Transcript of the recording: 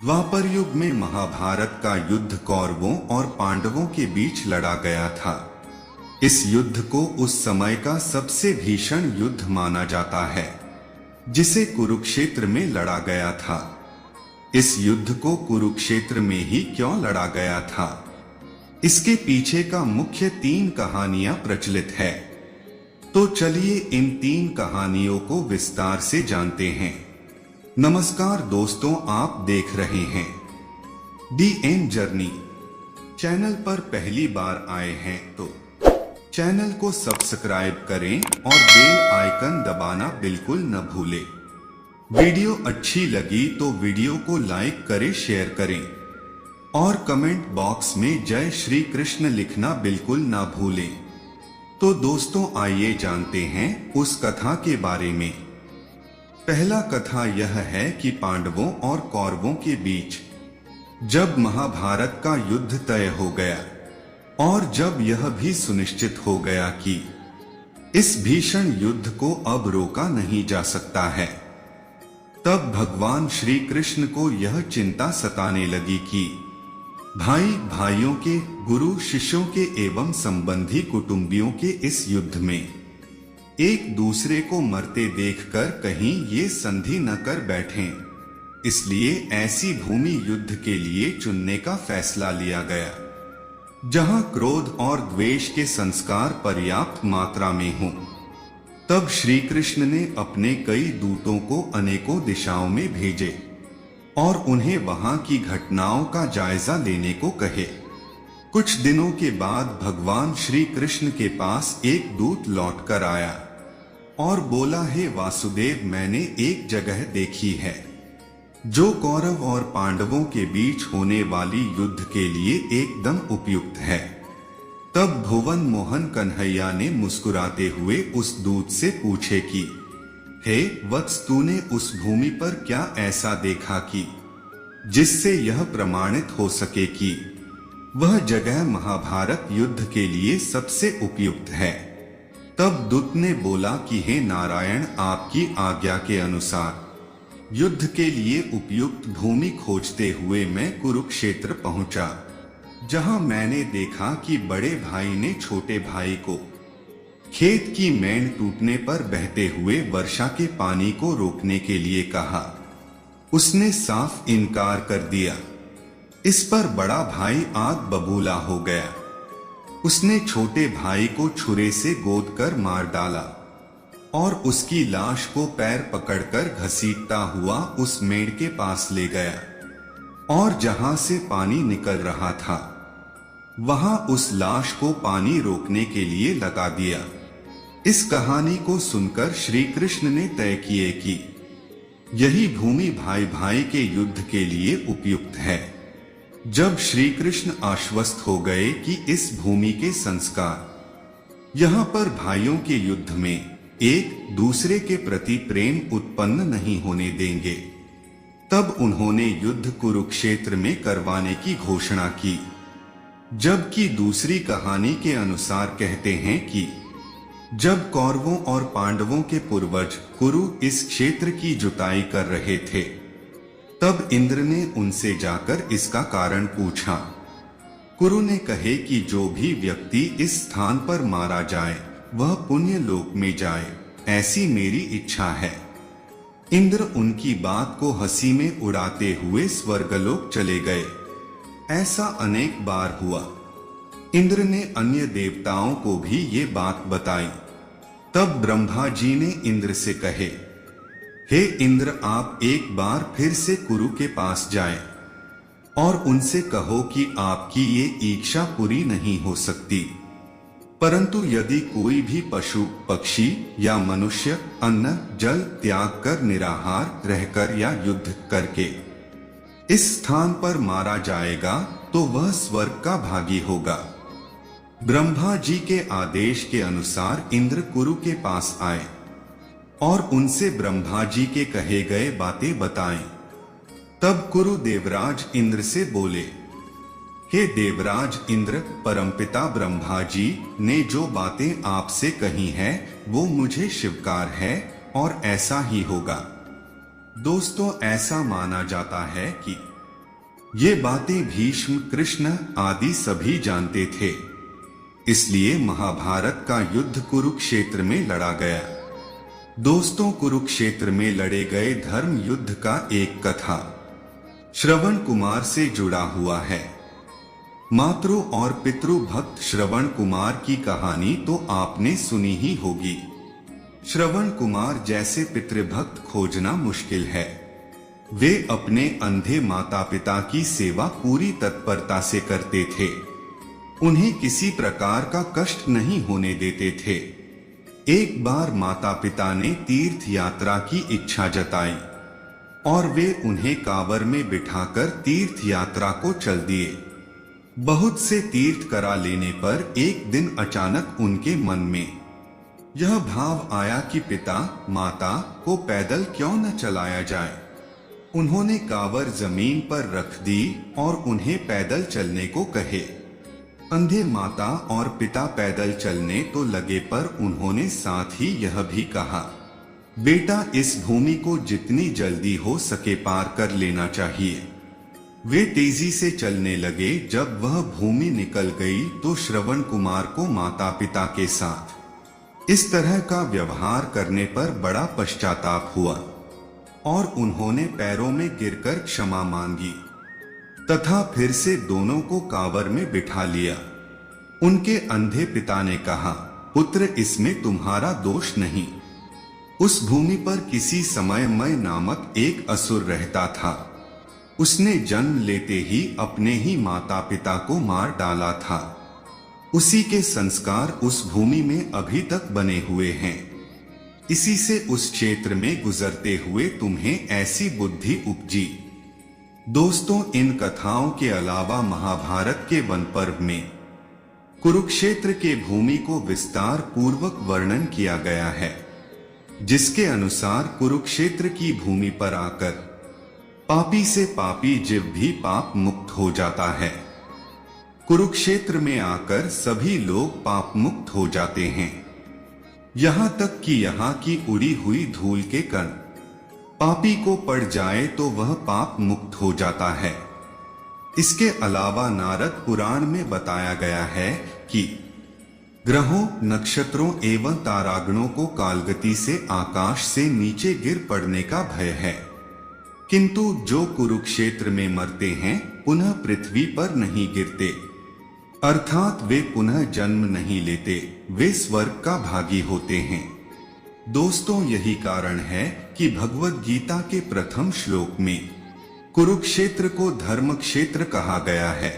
द्वापर युग में महाभारत का युद्ध कौरवों और पांडवों के बीच लड़ा गया था। इस युद्ध को उस समय का सबसे भीषण युद्ध माना जाता है, जिसे कुरुक्षेत्र में लड़ा गया था। इस युद्ध को कुरुक्षेत्र में ही क्यों लड़ा गया था, इसके पीछे का मुख्य 3 कहानियां प्रचलित है। तो चलिए इन 3 कहानियों को विस्तार से जानते हैं। नमस्कार दोस्तों, आप देख रहे हैं DN जर्नी। चैनल पर पहली बार आए हैं तो चैनल को सब्सक्राइब करें और बेल आइकन दबाना बिल्कुल न भूलें। वीडियो अच्छी लगी तो वीडियो को लाइक करें, शेयर करें और कमेंट बॉक्स में जय श्री कृष्ण लिखना बिल्कुल ना भूलें। तो दोस्तों आइए जानते हैं उस कथा के बारे में। पहला कथा यह है कि पांडवों और कौरवों के बीच जब महाभारत का युद्ध तय हो गया और जब यह भी सुनिश्चित हो गया कि इस भीषण युद्ध को अब रोका नहीं जा सकता है, तब भगवान श्री कृष्ण को यह चिंता सताने लगी कि भाई भाइयों के, गुरु शिष्यों के एवं संबंधी कुटुंबियों के इस युद्ध में एक दूसरे को मरते देखकर कहीं ये संधि न कर बैठें। इसलिए ऐसी भूमि युद्ध के लिए चुनने का फैसला लिया गया जहां क्रोध और द्वेष के संस्कार पर्याप्त मात्रा में हों। तब श्री कृष्ण ने अपने कई दूतों को अनेकों दिशाओं में भेजे और उन्हें वहां की घटनाओं का जायजा लेने को कहे। कुछ दिनों के बाद भगवान श्री कृष्ण के पास एक दूत लौटकर आया और बोला, हे वासुदेव, मैंने एक जगह देखी है जो कौरव और पांडवों के बीच होने वाली युद्ध के लिए एकदम उपयुक्त है। तब भुवन मोहन कन्हैया ने मुस्कुराते हुए उस दूत से पूछे कि हे वत्स, तूने उस भूमि पर क्या ऐसा देखा कि जिससे यह प्रमाणित हो सके कि वह जगह महाभारत युद्ध के लिए सबसे उपयुक्त है। तब दूत ने बोला कि हे नारायण, आपकी आज्ञा के अनुसार युद्ध के लिए उपयुक्त भूमि खोजते हुए मैं कुरुक्षेत्र पहुंचा, जहां मैंने देखा कि बड़े भाई ने छोटे भाई को खेत की मेंढ टूटने पर बहते हुए वर्षा के पानी को रोकने के लिए कहा। उसने साफ इनकार कर दिया। इस पर बड़ा भाई आग बबूला हो गया। उसने छोटे भाई को छुरे से गोद कर मार डाला और उसकी लाश को पैर पकड़कर घसीटता हुआ उस मेंढ के पास ले गया और जहां से पानी निकल रहा था वहां उस लाश को पानी रोकने के लिए लगा दिया। इस कहानी को सुनकर श्री कृष्ण ने तय किए कि यही भूमि भाई भाई के युद्ध के लिए उपयुक्त है। जब श्री कृष्ण आश्वस्त हो गए कि इस भूमि के संस्कार यहाँ पर भाइयों के युद्ध में एक दूसरे के प्रति प्रेम उत्पन्न नहीं होने देंगे, तब उन्होंने युद्ध कुरुक्षेत्र में करवाने की घोषणा की। जबकि दूसरी कहानी के अनुसार कहते हैं कि जब कौरवों और पांडवों के पूर्वज कुरु इस क्षेत्र की जुताई कर रहे थे, तब इंद्र ने उनसे जाकर इसका कारण पूछा। कुरु ने कहे कि जो भी व्यक्ति इस स्थान पर मारा जाए वह पुण्य लोक में जाए, ऐसी मेरी इच्छा है। इंद्र उनकी बात को हंसी में उड़ाते हुए स्वर्गलोक चले गए। ऐसा अनेक बार हुआ। इंद्र ने अन्य देवताओं को भी ये बात बताई। तब ब्रह्मा जी ने इंद्र से कहे, हे इंद्र, आप एक बार फिर से कुरु के पास जाएं और उनसे कहो कि आपकी ये इच्छा पूरी नहीं हो सकती, परंतु यदि कोई भी पशु पक्षी या मनुष्य अन्न जल त्याग कर निराहार रहकर या युद्ध करके इस स्थान पर मारा जाएगा तो वह स्वर्ग का भागी होगा। ब्रह्मा जी के आदेश के अनुसार इंद्र कुरु के पास आए और उनसे ब्रह्मा जी के कहे गए बातें बताएं। तब कुरु देवराज इंद्र से बोले, हे देवराज इंद्र, परमपिता ब्रह्मा जी ने जो बातें आपसे कही हैं वो मुझे स्वीकार है और ऐसा ही होगा। दोस्तों, ऐसा माना जाता है कि ये बातें भीष्म, कृष्ण आदि सभी जानते थे। इसलिए महाभारत का युद्ध कुरुक्षेत्र में लड़ा गया। दोस्तों, कुरुक्षेत्र में लड़े गए धर्म युद्ध का एक कथा श्रवण कुमार से जुड़ा हुआ है। मातृ और पितृ भक्त श्रवण कुमार की कहानी तो आपने सुनी ही होगी। श्रवण कुमार जैसे पितृभक्त खोजना मुश्किल है। वे अपने अंधे माता पिता की सेवा पूरी तत्परता से करते थे। उन्हें किसी प्रकार का कष्ट नहीं होने देते थे। एक बार माता पिता ने तीर्थ यात्रा की इच्छा जताई और वे उन्हें कांवर में बिठाकर तीर्थ यात्रा को चल दिए। बहुत से तीर्थ करा लेने पर एक दिन अचानक उनके मन में यह भाव आया कि पिता माता को पैदल क्यों न चलाया जाए। उन्होंने कांवर जमीन पर रख दी और उन्हें पैदल चलने को कहे। अंधे माता और पिता पैदल चलने तो लगे, पर उन्होंने साथ ही यह भी कहा, बेटा इस भूमि को जितनी जल्दी हो सके पार कर लेना चाहिए। वे तेजी से चलने लगे। जब वह भूमि निकल गई तो श्रवण कुमार को माता पिता के साथ इस तरह का व्यवहार करने पर बड़ा पश्चाताप हुआ और उन्होंने पैरों में गिरकर क्षमा मांगी तथा फिर से दोनों को कांवर में बिठा लिया। उनके अंधे पिता ने कहा, पुत्र इसमें तुम्हारा दोष नहीं। उस भूमि पर किसी समय मय नामक एक असुर रहता था। उसने जन्म लेते ही अपने ही माता पिता को मार डाला था। उसी के संस्कार उस भूमि में अभी तक बने हुए हैं। इसी से उस क्षेत्र में गुजरते हुए तुम्हें ऐसी बुद्धि उपजी। दोस्तों, इन कथाओं के अलावा महाभारत के वन पर्व में कुरुक्षेत्र के भूमि को विस्तार पूर्वक वर्णन किया गया है, जिसके अनुसार कुरुक्षेत्र की भूमि पर आकर पापी से पापी जीव भी पाप मुक्त हो जाता है। कुरुक्षेत्र में आकर सभी लोग पाप मुक्त हो जाते हैं। यहाँ तक कि यहाँ की उड़ी हुई धूल के कण पापी को पड़ जाए तो वह पाप मुक्त हो जाता है। इसके अलावा नारद पुराण में बताया गया है कि ग्रहों, नक्षत्रों एवं तारागणों को कालगति से आकाश से नीचे गिर पड़ने का भय है, किंतु जो कुरुक्षेत्र में मरते हैं पुनः पृथ्वी पर नहीं गिरते, अर्थात वे पुनः जन्म नहीं लेते, वे स्वर्ग का भागी होते हैं। दोस्तों, यही कारण है कि भगवद गीता के प्रथम श्लोक में कुरुक्षेत्र को धर्म क्षेत्र कहा गया है।